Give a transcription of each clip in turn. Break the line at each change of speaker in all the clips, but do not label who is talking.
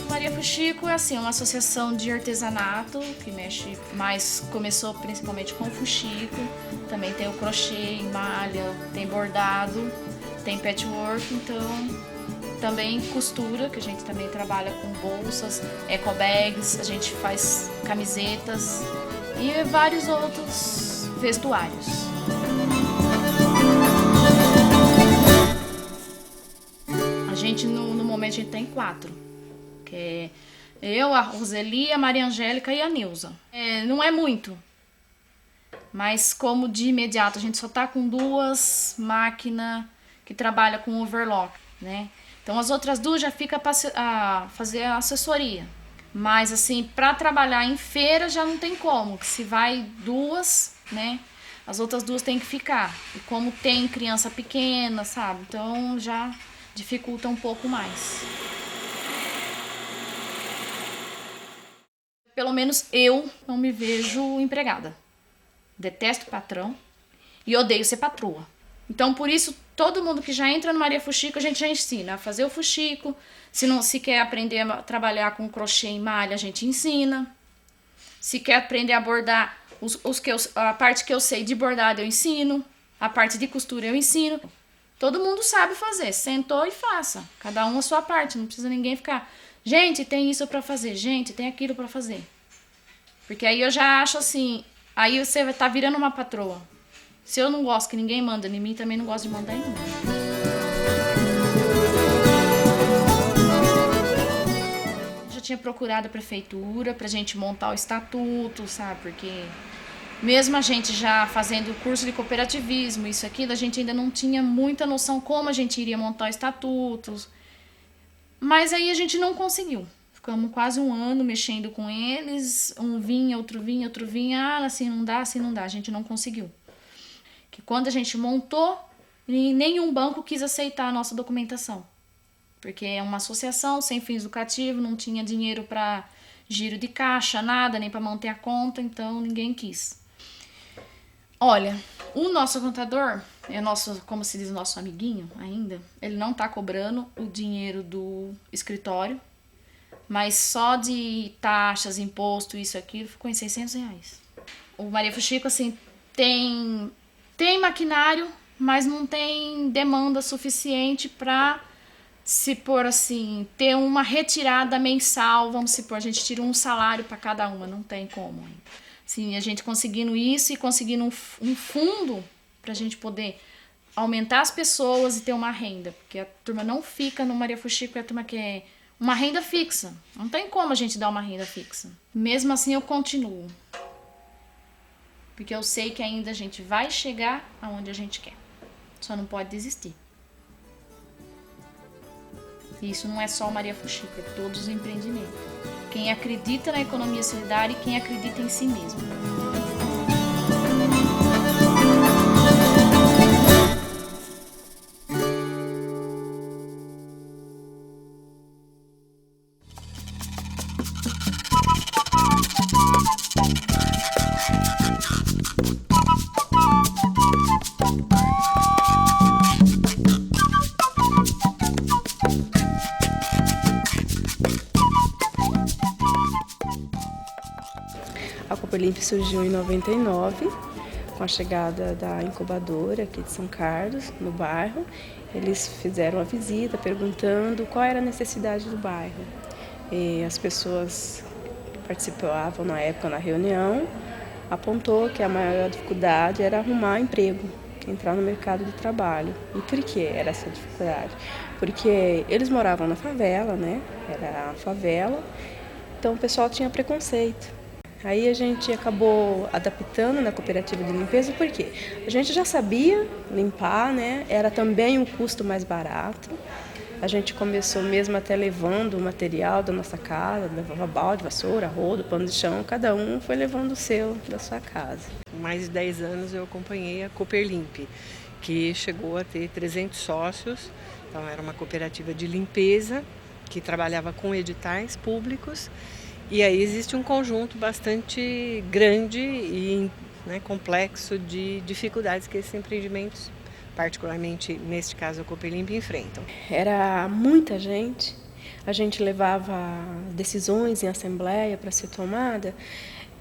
Maria Fuxico é assim, uma associação de artesanato que mexe mais, começou principalmente com fuxico, também tem o crochê, malha, tem bordado, tem patchwork, então também costura, que a gente também trabalha com bolsas, eco bags, a gente faz camisetas e vários outros vestuários. A gente, no momento, a gente tem 4, que é eu, a Roseli, a Maria Angélica e a Neuza. Não é muito, mas como de imediato a gente só tá com 2 máquinas que trabalham com overlock, né? Então as outras 2 já ficam para fazer a assessoria. Mas assim, para trabalhar em feira já não tem como, que se vai 2, né? As outras 2 tem que ficar. E como tem criança pequena, sabe? Então já dificulta um pouco mais. Pelo menos eu não me vejo empregada. Detesto patrão e odeio ser patroa. Então, por isso, todo mundo que já entra no Maria Fuxico, a gente já ensina a fazer o fuxico. Se quer aprender a trabalhar com crochê e malha, a gente ensina. Se quer aprender a bordar, a parte que eu sei de bordado eu ensino. A parte de costura eu ensino. Todo mundo sabe fazer, sentou e faça. Cada um a sua parte, não precisa ninguém ficar... Gente, tem isso pra fazer, gente, tem aquilo pra fazer. Porque aí eu já acho assim, aí você vai estar virando uma patroa. Se eu não gosto que ninguém manda em mim, também não gosto de mandar em ninguém. Já tinha procurado a prefeitura pra gente montar o estatuto, sabe? Porque mesmo a gente já fazendo curso de cooperativismo, isso aqui, a gente ainda não tinha muita noção como a gente iria montar estatutos. Mas aí a gente não conseguiu. Ficamos quase 1 ano mexendo com eles. Um vinha, outro vinha, outro vinha. Ah, assim não dá, assim não dá. A gente não conseguiu. Que quando a gente montou, nenhum banco quis aceitar a nossa documentação. Porque é uma associação sem fins lucrativos, não tinha dinheiro para giro de caixa, nada, nem para manter a conta, então ninguém quis. Olha, o nosso contador, é nosso, como se diz, nosso amiguinho ainda, ele não tá cobrando o dinheiro do escritório, mas só de taxas, imposto, isso aqui, ficou em R$600. O Maria Fuxico, assim, tem maquinário, mas não tem demanda suficiente para, se por assim, ter uma retirada mensal, vamos supor, a gente tira um salário para cada uma, não tem como ainda. Assim, a gente conseguindo isso e conseguindo um fundo para a gente poder aumentar as pessoas e ter uma renda, porque a turma não fica no Maria Fuxico, é a turma que é uma renda fixa. Não tem como a gente dar uma renda fixa. Mesmo assim, eu continuo. Porque eu sei que ainda a gente vai chegar aonde a gente quer. Só não pode desistir. E isso não é só o Maria Fuxico, é todos os empreendimentos. Quem acredita na economia solidária e quem acredita em si mesmo.
A Cooperlimp surgiu em 99, com a chegada da incubadora aqui de São Carlos, no bairro. Eles fizeram a visita perguntando qual era a necessidade do bairro. E as pessoas que participavam na época na reunião apontou que a maior dificuldade era arrumar emprego, entrar no mercado de trabalho. E por que era essa dificuldade? Porque eles moravam na favela, né? Era a favela, então o pessoal tinha preconceito. Aí a gente acabou adaptando na cooperativa de limpeza, porque a gente já sabia limpar, né? Era também um custo mais barato. A gente começou mesmo até levando o material da nossa casa, levava balde, vassoura, rodo, pano de chão, cada um foi levando o seu da sua casa.
Com mais de 10 anos eu acompanhei a Cooperlimp, que chegou a ter 300 sócios, então era uma cooperativa de limpeza que trabalhava com editais públicos. E aí existe um conjunto bastante grande e, né, complexo de dificuldades que esses empreendimentos, particularmente neste caso a Cooperlimp, enfrentam.
Era muita gente, a gente levava decisões em assembleia para ser tomada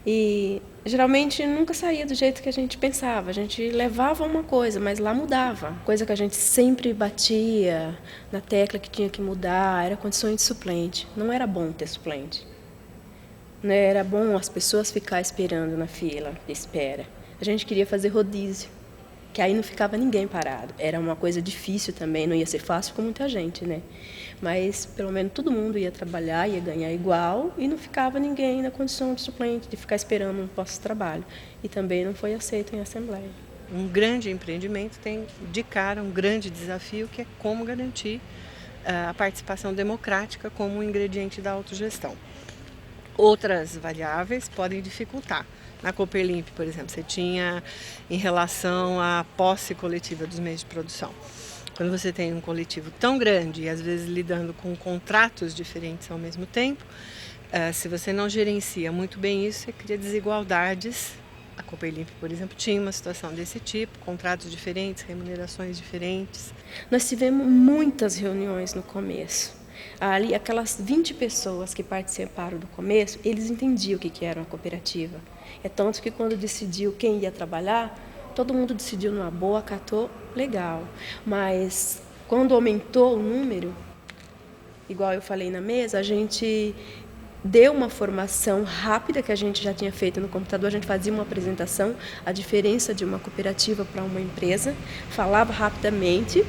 e geralmente nunca saía do jeito que a gente pensava. A gente levava uma coisa, mas lá mudava. Coisa que a gente sempre batia na tecla que tinha que mudar, era condições de suplente. Não era bom ter suplente. Não era bom as pessoas ficar esperando na fila de espera. A gente queria fazer rodízio, que aí não ficava ninguém parado. Era uma coisa difícil também, não ia ser fácil com muita gente, né? Mas pelo menos todo mundo ia trabalhar, ia ganhar igual e não ficava ninguém na condição de suplente, de ficar esperando um posto de trabalho. E também não foi aceito em assembleia.
Um grande empreendimento tem de cara um grande desafio, que é como garantir a participação democrática como um ingrediente da autogestão. Outras variáveis podem dificultar. Na Cooperlimp, por exemplo, você tinha em relação à posse coletiva dos meios de produção. Quando você tem um coletivo tão grande e às vezes lidando com contratos diferentes ao mesmo tempo, se você não gerencia muito bem isso, você cria desigualdades. A Cooperlimp, por exemplo, tinha uma situação desse tipo, contratos diferentes, remunerações diferentes.
Nós tivemos muitas reuniões no começo. Ali, aquelas 20 pessoas que participaram do começo, eles entendiam o que era uma cooperativa. É tanto que quando decidiu quem ia trabalhar, todo mundo decidiu numa boa, acatou, legal. Mas quando aumentou o número, igual eu falei na mesa, a gente deu uma formação rápida que a gente já tinha feito no computador. A gente fazia uma apresentação, a diferença de uma cooperativa para uma empresa, falava rapidamente.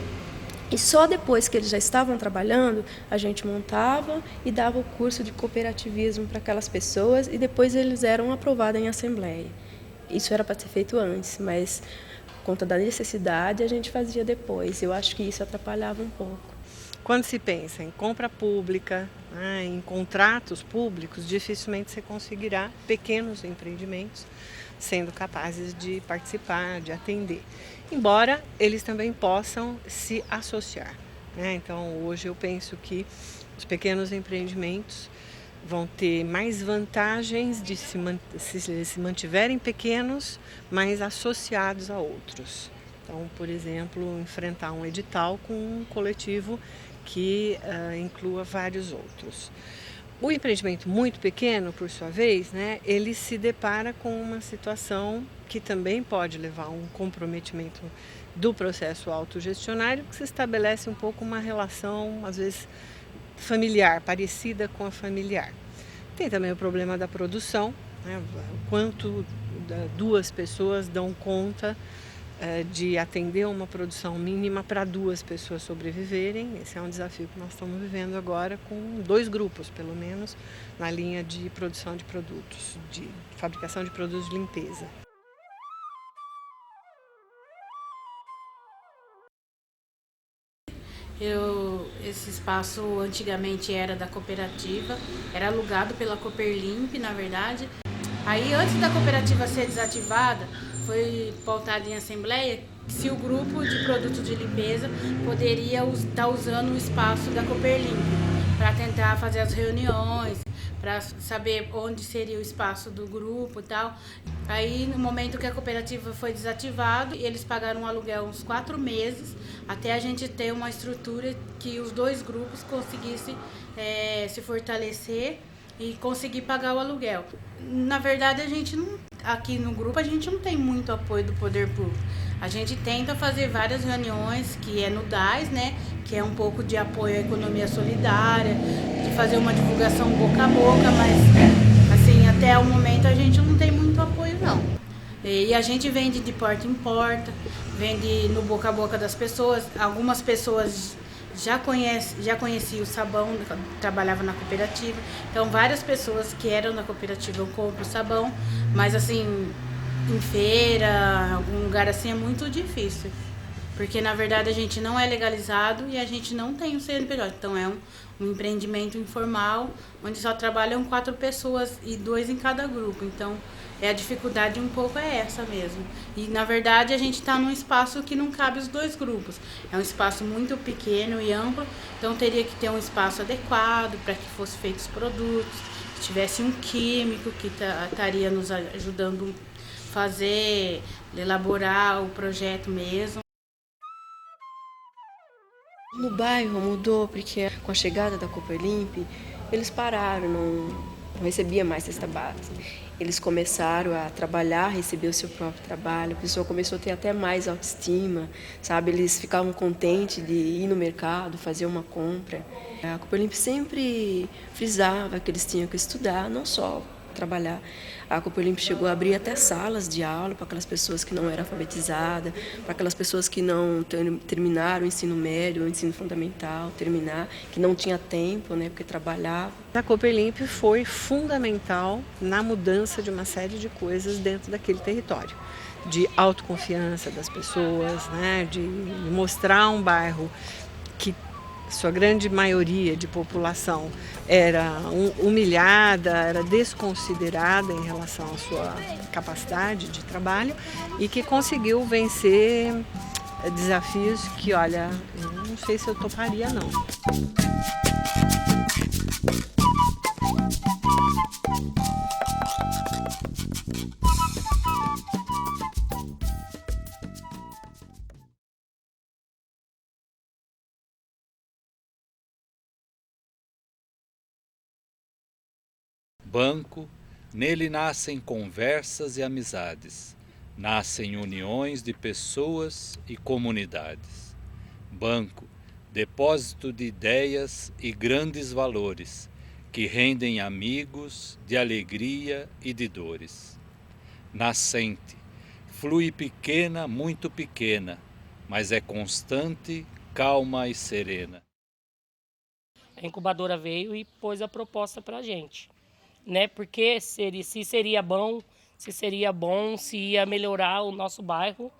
E só depois que eles já estavam trabalhando, a gente montava e dava o curso de cooperativismo para aquelas pessoas e depois eles eram aprovados em assembleia. Isso era para ser feito antes, mas por conta da necessidade a gente fazia depois. Eu acho que isso atrapalhava um pouco.
Quando se pensa em compra pública, né, em contratos públicos, dificilmente você conseguirá pequenos empreendimentos sendo capazes de participar, de atender. Embora eles também possam se associar, né? Então, hoje eu penso que os pequenos empreendimentos vão ter mais vantagens de se mantiverem pequenos, mas associados a outros. Então, por exemplo, enfrentar um edital com um coletivo que inclua vários outros. O empreendimento muito pequeno, por sua vez, né, ele se depara com uma situação que também pode levar a um comprometimento do processo autogestionário, que se estabelece um pouco uma relação, às vezes, familiar, parecida com a familiar. Tem também o problema da produção, né, o quanto duas pessoas dão conta de atender uma produção mínima para duas pessoas sobreviverem. Esse é um desafio que nós estamos vivendo agora com 2 grupos, pelo menos, na linha de produção de produtos, de fabricação de produtos de limpeza.
Esse espaço antigamente era da cooperativa, era alugado pela Cooperlimp, na verdade. Aí, antes da cooperativa ser desativada, foi pautado em assembleia se o grupo de produtos de limpeza poderia estar usando o espaço da Cooperlimp para tentar fazer as reuniões, para saber onde seria o espaço do grupo e tal. Aí, no momento que a cooperativa foi desativada, eles pagaram um aluguel uns 4 meses, até a gente ter uma estrutura que os 2 grupos conseguissem se fortalecer e conseguir pagar o aluguel. Na verdade, a gente não, aqui no grupo, a gente não tem muito apoio do poder público. A gente tenta fazer várias reuniões, que é no DAS, né, que é um pouco de apoio à economia solidária, de fazer uma divulgação boca a boca, mas assim, até o momento a gente não tem muito apoio, não. E a gente vende de porta em porta, vende no boca a boca das pessoas. Algumas pessoas já conheciam o sabão, trabalhava na cooperativa. Então várias pessoas que eram da cooperativa eu compro o sabão, mas assim, em feira, algum lugar assim é muito difícil. Porque na verdade a gente não é legalizado e a gente não tem o CNPJ. Então é um empreendimento informal, onde só trabalham 4 pessoas e 2 em cada grupo. Então a dificuldade um pouco é essa mesmo. E na verdade a gente está num espaço que não cabe os 2 grupos. É um espaço muito pequeno e amplo, então teria que ter um espaço adequado para que fossem feitos os produtos, que tivesse um químico que estaria nos ajudando a fazer, elaborar o projeto mesmo.
No bairro mudou porque com a chegada da Cooperlimp, eles pararam, não recebia mais cesta básica. Eles começaram a trabalhar, receber o seu próprio trabalho, a pessoa começou a ter até mais autoestima, sabe? Eles ficavam contentes de ir no mercado, fazer uma compra. A Cooperlimp sempre frisava que eles tinham que estudar, não só trabalhar. A Cooperlimp chegou a abrir até salas de aula para aquelas pessoas que não eram alfabetizadas, para aquelas pessoas que não terminaram o ensino médio, o ensino fundamental, que não tinha tempo, né, porque trabalhava.
A Cooperlimp foi fundamental na mudança de uma série de coisas dentro daquele território, de autoconfiança das pessoas, né, de mostrar um bairro que sua grande maioria de população era humilhada, era desconsiderada em relação à sua capacidade de trabalho e que conseguiu vencer desafios que, olha, eu não sei se eu toparia não.
Banco, nele nascem conversas e amizades, nascem uniões de pessoas e comunidades. Banco, depósito de ideias e grandes valores, que rendem amigos de alegria e de dores. Nascente, flui pequena, muito pequena, mas é constante, calma e serena.
A incubadora veio e pôs a proposta para a gente, né? Porque se seria bom, se ia melhorar o nosso bairro,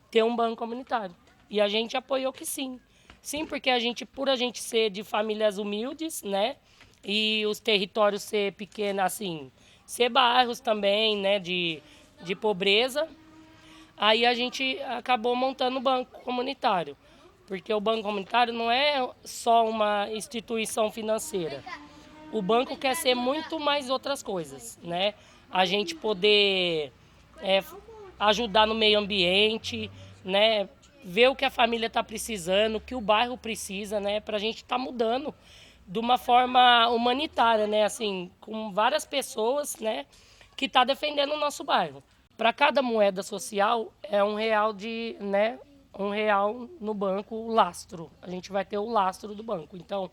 ter um banco comunitário. E a gente apoiou que sim. Sim, porque por a gente ser de famílias humildes, né? E os territórios ser pequenos, assim, ser bairros também, né? De pobreza. Aí a gente acabou montando o banco comunitário. Porque o banco comunitário não é só uma instituição financeira. O banco quer ser muito mais outras coisas, né? A gente poder ajudar no meio ambiente, né? Ver o que a família está precisando, o que o bairro precisa, né? Para a gente estar mudando de uma forma humanitária, né? Assim, com várias pessoas, né? Que está defendendo o nosso bairro. Para cada moeda social é R$1 né? R$1 no banco, o lastro. A gente vai ter o lastro do banco. Então,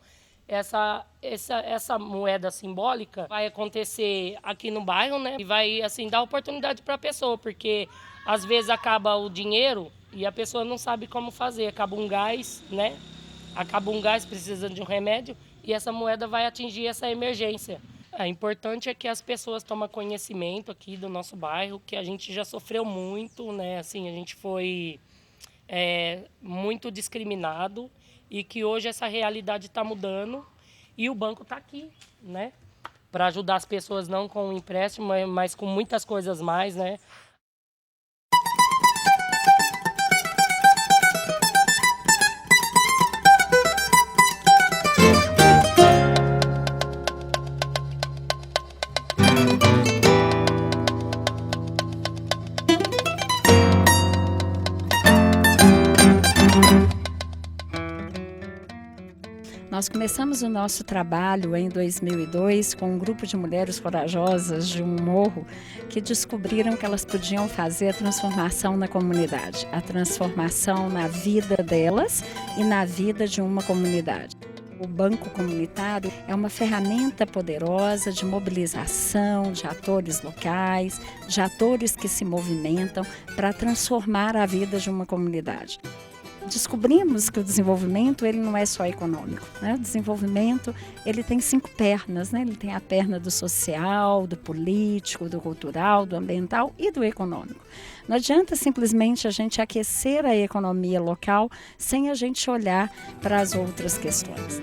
essa moeda simbólica vai acontecer aqui no bairro, né? E vai, assim, dar oportunidade para a pessoa, porque às vezes acaba o dinheiro e a pessoa não sabe como fazer. Acaba um gás, né? Acaba um gás precisando de um remédio e essa moeda vai atingir essa emergência. O importante é que as pessoas tomem conhecimento aqui do nosso bairro, que a gente já sofreu muito, né? Assim, a gente foi muito discriminado. E que hoje essa realidade está mudando e o banco está aqui, né? Para ajudar as pessoas não com o empréstimo, mas com muitas coisas mais, né?
Nós começamos o nosso trabalho em 2002 com um grupo de mulheres corajosas de um morro que descobriram que elas podiam fazer a transformação na comunidade, a transformação na vida delas e na vida de uma comunidade. O banco comunitário é uma ferramenta poderosa de mobilização de atores locais, de atores que se movimentam para transformar a vida de uma comunidade. Descobrimos que o desenvolvimento ele não é só econômico, né? O desenvolvimento ele tem 5 pernas, né? Ele tem a perna do social, do político, do cultural, do ambiental e do econômico. Não adianta simplesmente a gente aquecer a economia local sem a gente olhar para as outras questões.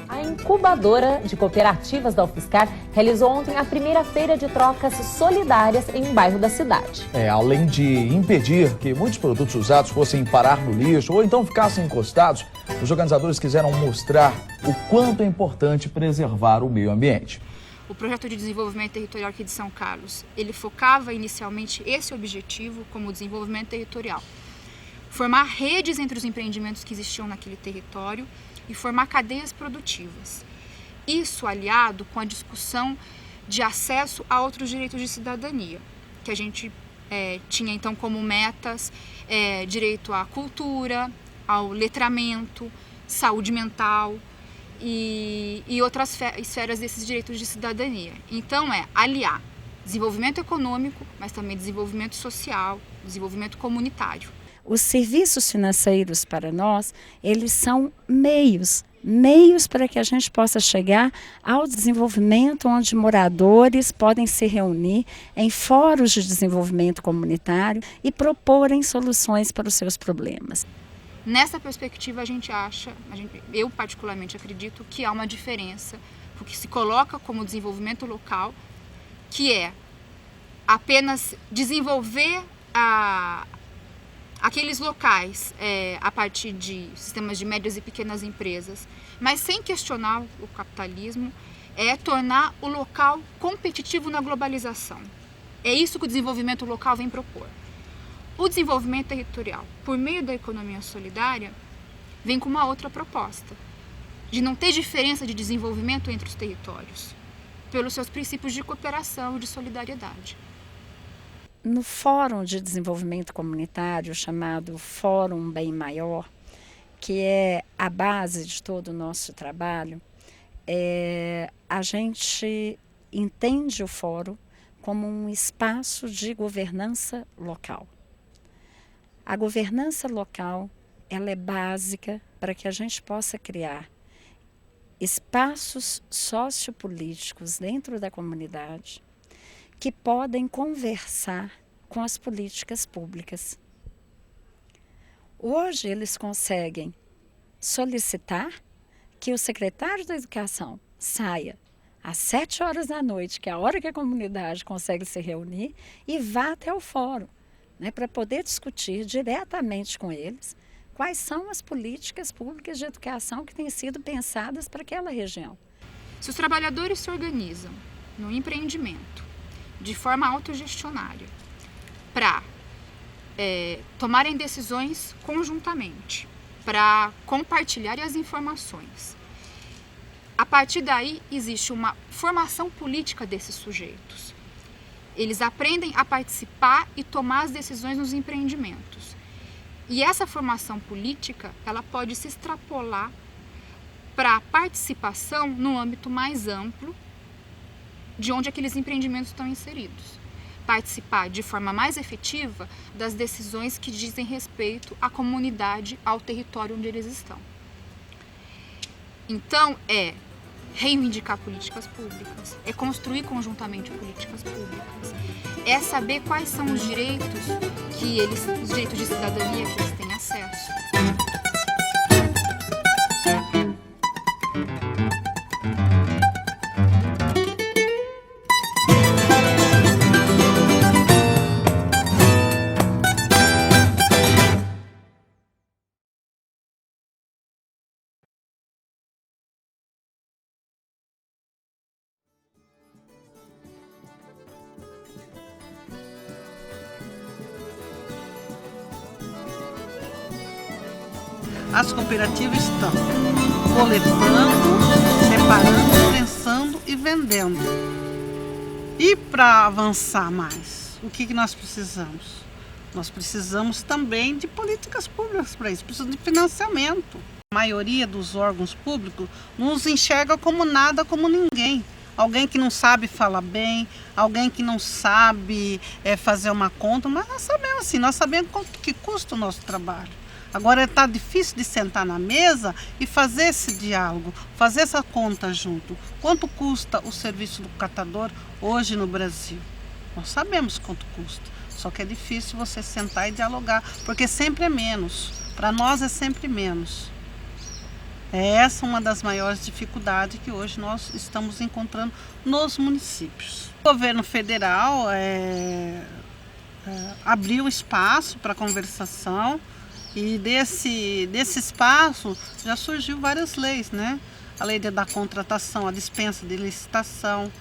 A incubadora de cooperativas da UFSCar realizou ontem a primeira feira de trocas solidárias em um bairro da cidade.
Além de impedir que muitos produtos usados fossem parar no lixo ou então ficassem encostados, os organizadores quiseram mostrar o quanto é importante preservar o meio ambiente.
O projeto de desenvolvimento territorial aqui de São Carlos, ele focava inicialmente esse objetivo como desenvolvimento territorial. Formar redes entre os empreendimentos que existiam naquele território e formar cadeias produtivas. Isso aliado com a discussão de acesso a outros direitos de cidadania, que a gente tinha então como metas direito à cultura, ao letramento, saúde mental e outras esferas desses direitos de cidadania. Então aliar desenvolvimento econômico, mas também desenvolvimento social, desenvolvimento comunitário.
Os serviços financeiros para nós, eles são meios para que a gente possa chegar ao desenvolvimento onde moradores podem se reunir em fóruns de desenvolvimento comunitário e proporem soluções para os seus problemas.
Nessa perspectiva eu particularmente acredito que há uma diferença, porque se coloca como desenvolvimento local, que é apenas desenvolver aqueles locais a partir de sistemas de médias e pequenas empresas, mas sem questionar o capitalismo, é tornar o local competitivo na globalização. É isso que o desenvolvimento local vem propor. O desenvolvimento territorial, por meio da economia solidária, vem com uma outra proposta, de não ter diferença de desenvolvimento entre os territórios, pelos seus princípios de cooperação e de solidariedade.
No Fórum de Desenvolvimento Comunitário, chamado Fórum Bem Maior, que é a base de todo o nosso trabalho, a gente entende o fórum como um espaço de governança local. A governança local ela é básica para que a gente possa criar espaços sociopolíticos dentro da comunidade que podem conversar com as políticas públicas. Hoje eles conseguem solicitar que o secretário da Educação saia às 7 horas da noite, que é a hora que a comunidade consegue se reunir, e vá até o fórum, né, para poder discutir diretamente com eles quais são as políticas públicas de educação que têm sido pensadas para aquela região.
Se os trabalhadores se organizam no empreendimento de forma autogestionária para tomarem decisões conjuntamente, para compartilharem as informações, a partir daí existe uma formação política desses sujeitos. Eles aprendem a participar e tomar as decisões nos empreendimentos. E essa formação política, ela pode se extrapolar para a participação no âmbito mais amplo de onde aqueles empreendimentos estão inseridos. Participar de forma mais efetiva das decisões que dizem respeito à comunidade, ao território onde eles estão. Então, reivindicar políticas públicas, é construir conjuntamente políticas públicas, é saber quais são os direitos os direitos de cidadania que eles têm acesso.
As cooperativas estão coletando, separando, prensando e vendendo. E para avançar mais, o que nós precisamos? Nós precisamos também de políticas públicas para isso, precisamos de financiamento. A maioria dos órgãos públicos nos enxerga como nada, como ninguém. Alguém que não sabe falar bem, alguém que não sabe fazer uma conta, mas nós sabemos assim, nós sabemos quanto que custa o nosso trabalho. Agora está difícil de sentar na mesa e fazer esse diálogo, fazer essa conta junto. Quanto custa o serviço do catador hoje no Brasil? Nós sabemos quanto custa, só que é difícil você sentar e dialogar, porque sempre é menos. Para nós é sempre menos. Essa é uma das maiores dificuldades que hoje nós estamos encontrando nos municípios. O governo federal abriu espaço para conversação e desse espaço já surgiu várias leis, né? A lei da contratação, a dispensa de licitação,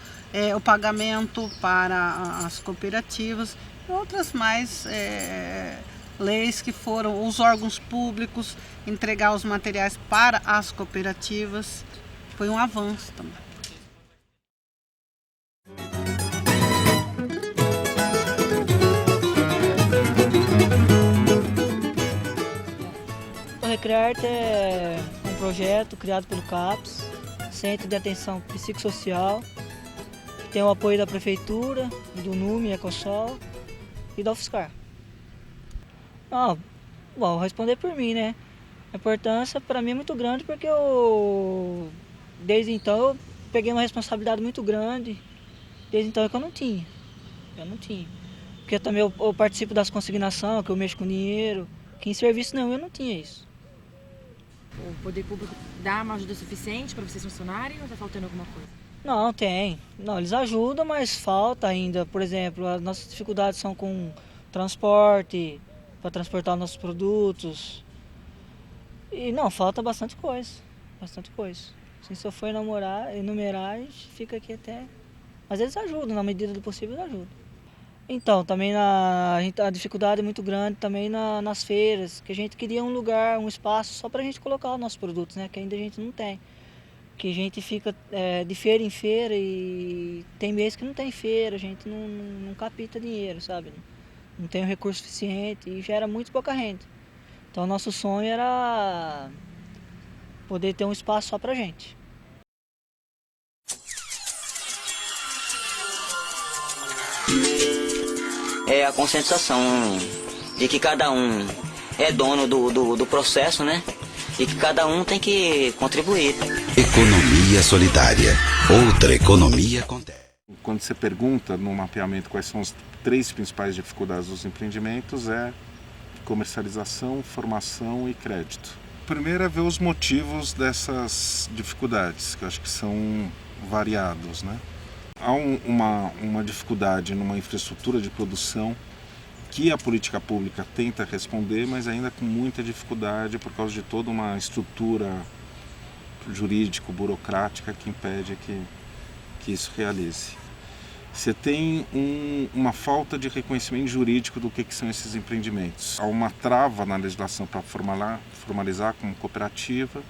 o pagamento para as cooperativas e outras mais leis que foram os órgãos públicos entregar os materiais para as cooperativas. Foi um avanço também.
O Recrearte é um projeto criado pelo CAPS, Centro de Atenção Psicossocial, que tem o apoio da Prefeitura, do NUME, Ecosol e da UFSCar. Bom, vou responder por mim, né? A importância para mim é muito grande porque desde então eu peguei uma responsabilidade muito grande. Desde então é que eu não tinha. Porque também eu participo das consignações, que eu mexo com dinheiro, que em serviço não, eu não tinha isso.
O poder público dá uma ajuda suficiente para vocês funcionarem ou está faltando alguma coisa?
Não, tem. Não, eles ajudam, mas falta ainda. Por exemplo, as nossas dificuldades são com transporte, para transportar nossos produtos. E não, falta bastante coisa. Se eu for enumerar, a gente fica aqui até... Mas eles ajudam, na medida do possível eles ajudam. Então, também a dificuldade é muito grande também nas feiras, que a gente queria um lugar, um espaço só para a gente colocar os nossos produtos, né? Que ainda a gente não tem. Que a gente fica de feira em feira e tem mês que não tem feira, a gente não capta dinheiro, sabe? Não tem o recurso suficiente e gera muito pouca renda. Então, nosso sonho era poder ter um espaço só pra gente.
É a conscientização de que cada um é dono do processo, né? E que cada um tem que contribuir.
Economia solidária. Outra economia acontece.
Quando você pergunta no mapeamento quais são as 3 principais dificuldades dos empreendimentos, é comercialização, formação e crédito. Primeiro é ver os motivos dessas dificuldades, que eu acho que são variados, né? Há uma dificuldade numa infraestrutura de produção que a política pública tenta responder, mas ainda com muita dificuldade por causa de toda uma estrutura jurídico-burocrática que impede que isso realize. Você tem uma falta de reconhecimento jurídico do que são esses empreendimentos. Há uma trava na legislação para formalizar como cooperativa,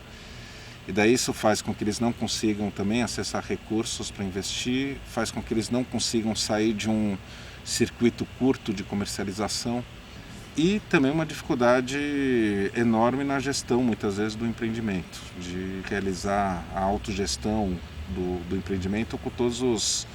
e daí isso faz com que eles não consigam também acessar recursos para investir, faz com que eles não consigam sair de um circuito curto de comercialização e também uma dificuldade enorme na gestão, muitas vezes, do empreendimento, de realizar a autogestão do empreendimento com todos os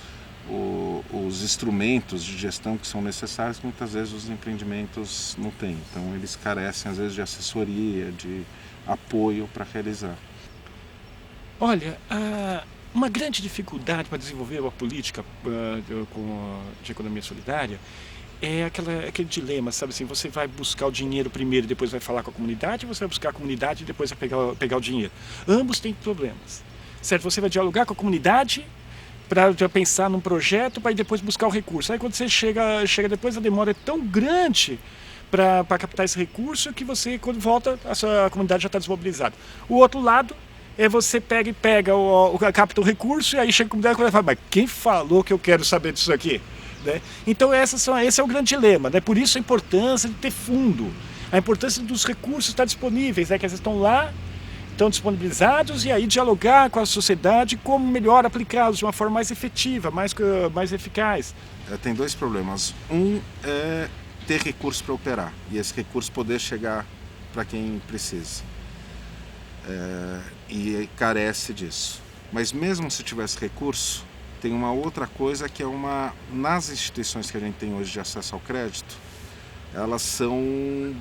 instrumentos de gestão que são necessários, que muitas vezes os empreendimentos não têm. Então eles carecem às vezes de assessoria, de apoio para realizar.
Olha, uma grande dificuldade para desenvolver uma política de economia solidária é aquele dilema, sabe assim, você vai buscar o dinheiro primeiro e depois vai falar com a comunidade, ou você vai buscar a comunidade e depois vai pegar o dinheiro. Ambos têm problemas, certo? Você vai dialogar com a comunidade para pensar num projeto para depois buscar o recurso. Aí quando você chega depois, a demora é tão grande para captar esse recurso que você, quando volta, a comunidade já está desmobilizada. O outro lado é você capta o recurso e aí chega a comunidade e fala, mas quem falou que eu quero saber disso aqui? Né? Então esse é o grande dilema, né? Por isso a importância de ter fundo, a importância dos recursos estar disponíveis, né? Que eles estão lá, estão disponibilizados, e aí dialogar com a sociedade como melhor aplicá-los de uma forma mais efetiva, mais eficaz.
Tem 2 problemas. Um é ter recurso para operar e esse recurso poder chegar para quem precisa. e carece disso. Mas mesmo se tivesse recurso, tem uma outra coisa que nas instituições que a gente tem hoje de acesso ao crédito, elas são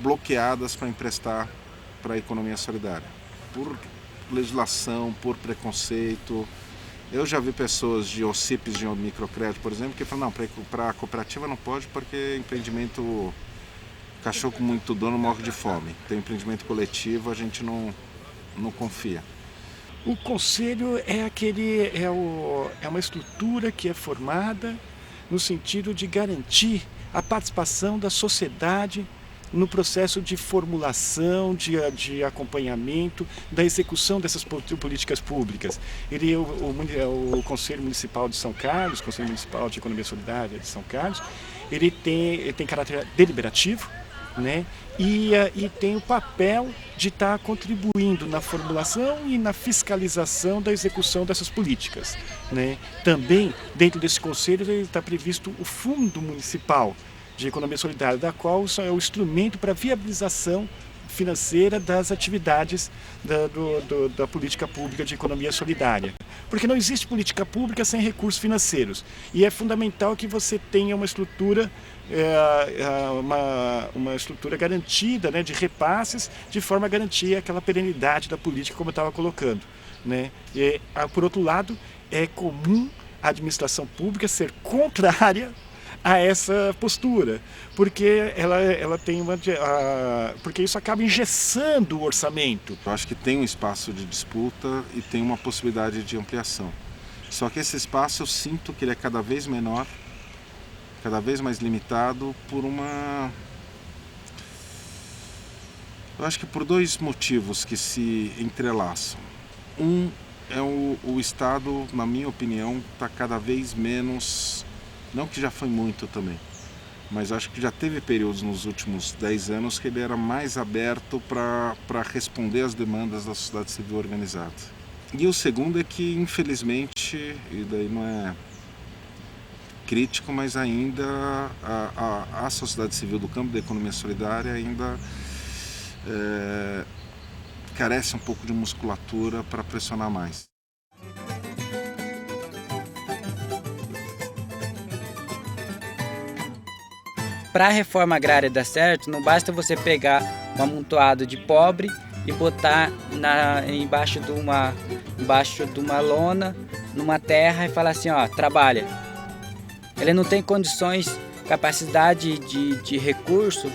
bloqueadas para emprestar para a economia solidária, por legislação, por preconceito. Eu já vi pessoas de OCIPs de microcrédito, por exemplo, que falam, não, para a cooperativa não pode porque empreendimento, cachorro com muito dono morre de fome. Tem empreendimento coletivo, a gente não confia.
O conselho é uma estrutura que é formada no sentido de garantir a participação da sociedade no processo de formulação, de acompanhamento, da execução dessas políticas públicas. O Conselho Municipal de São Carlos, Conselho Municipal de Economia Solidária de São Carlos, ele tem caráter deliberativo, né? E tem o papel de estar contribuindo na formulação e na fiscalização da execução dessas políticas, né? Também, dentro desse conselho, está previsto o Fundo Municipal de Economia Solidária, da qual é o instrumento para a viabilização financeira das atividades da política pública de economia solidária. Porque não existe política pública sem recursos financeiros. E é fundamental que você tenha uma estrutura, uma estrutura garantida, né, de repasses, de forma a garantir aquela perenidade da política, como eu estava colocando, né? E, por outro lado, é comum a administração pública ser contrária a essa postura, porque ela tem porque isso acaba engessando o orçamento.
Eu acho que tem um espaço de disputa e tem uma possibilidade de ampliação. Só que esse espaço eu sinto que ele é cada vez menor, cada vez mais limitado eu acho que por dois motivos que se entrelaçam. Um é o Estado, na minha opinião, está cada vez menos. Não que já foi muito também, mas acho que já teve períodos nos últimos 10 anos que ele era mais aberto para responder às demandas da sociedade civil organizada. E o segundo é que, infelizmente, e daí não é crítico, mas ainda a sociedade civil do campo da economia solidária ainda carece um pouco de musculatura para pressionar mais.
Para a reforma agrária dar certo, não basta você pegar um amontoado de pobre e botar embaixo de uma lona, numa terra e falar assim, ó, trabalha. Ele não tem condições, capacidade de recurso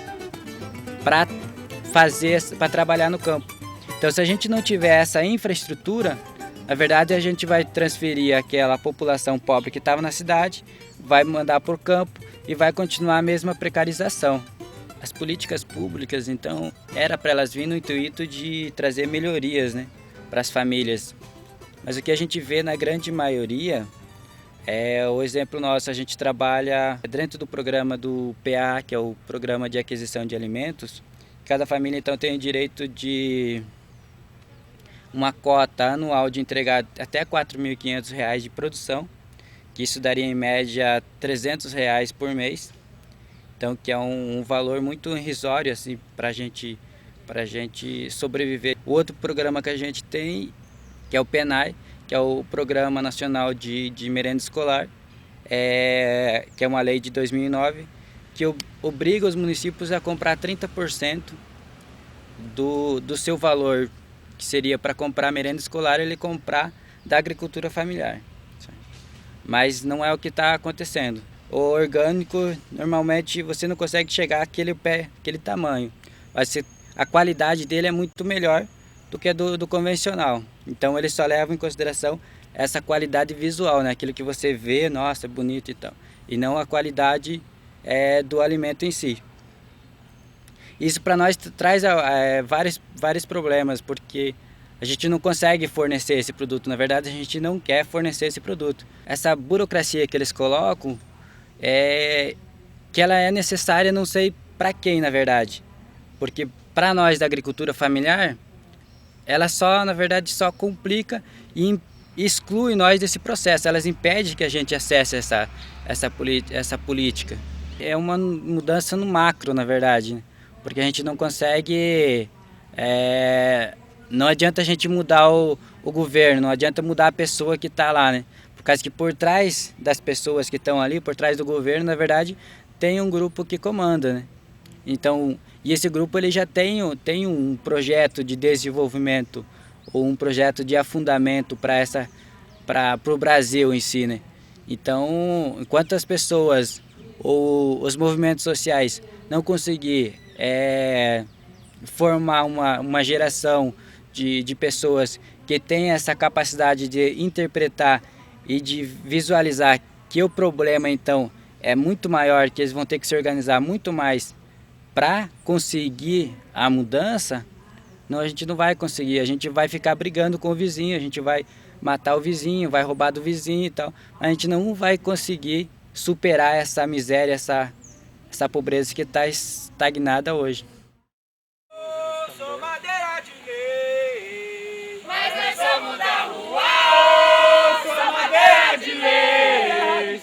para trabalhar no campo. Então, se a gente não tiver essa infraestrutura, na verdade a gente vai transferir aquela população pobre que estava na cidade, vai mandar para o campo, e vai continuar a mesma precarização. As políticas públicas, então, era para elas vir no intuito de trazer melhorias, né, para as famílias. Mas o que a gente vê na grande maioria é o exemplo nosso. A gente trabalha dentro do programa do PA, que é o Programa de Aquisição de Alimentos. Cada família, então, tem o direito de uma cota anual de entregar até R$ 4.500 de produção, que isso daria em média R$ 300 por mês, então que é um valor muito irrisório assim, para a gente sobreviver. O outro programa que a gente tem, que é o PENAI, que é o Programa Nacional de Merenda Escolar, que é uma lei de 2009, que obriga os municípios a comprar 30% do seu valor, que seria para comprar merenda escolar, ele comprar da agricultura familiar. Mas não é o que está acontecendo. O orgânico, normalmente, você não consegue chegar àquele tamanho. A qualidade dele é muito melhor do que a do convencional. Então, ele só leva em consideração essa qualidade visual, né? Aquilo que você vê, nossa, é bonito e tal. E não a qualidade do alimento em si. Isso para nós traz vários problemas, porque a gente não consegue fornecer esse produto. Na verdade, a gente não quer fornecer esse produto. Essa burocracia que eles colocam, que ela é necessária, não sei para quem, na verdade. Porque para nós da agricultura familiar, ela na verdade, só complica e exclui nós desse processo. Elas impedem que a gente acesse essa política. É uma mudança no macro, na verdade, né? Porque a gente não consegue não adianta a gente mudar o governo, não adianta mudar a pessoa que está lá, né? Por causa que por trás das pessoas que estão ali, por trás do governo, na verdade, tem um grupo que comanda, né? Então, e esse grupo ele já tem um projeto de desenvolvimento ou um projeto de afundamento para o Brasil em si, né? Então, enquanto as pessoas ou os movimentos sociais não conseguir formar uma geração de pessoas que tenham essa capacidade de interpretar e de visualizar que o problema, então, é muito maior, que eles vão ter que se organizar muito mais para conseguir a mudança, não, a gente não vai conseguir, a gente vai ficar brigando com o vizinho, a gente vai matar o vizinho, vai roubar do vizinho e tal, a gente não vai conseguir superar essa miséria, essa pobreza que está estagnada hoje.
Mas nós somos da rua, sou madeira de lei.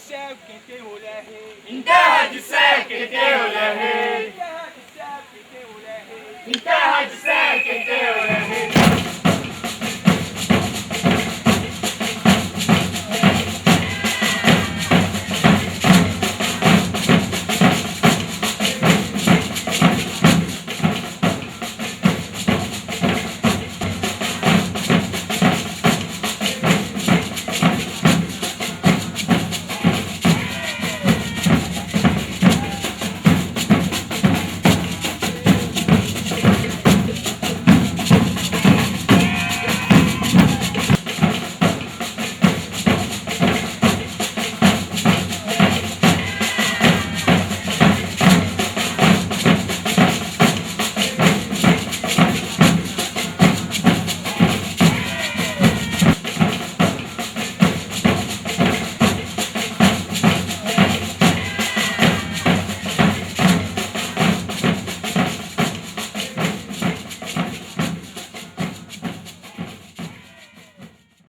Em terra de céu, quem tem olho é rei. Em terra de céu, quem tem olho é rei.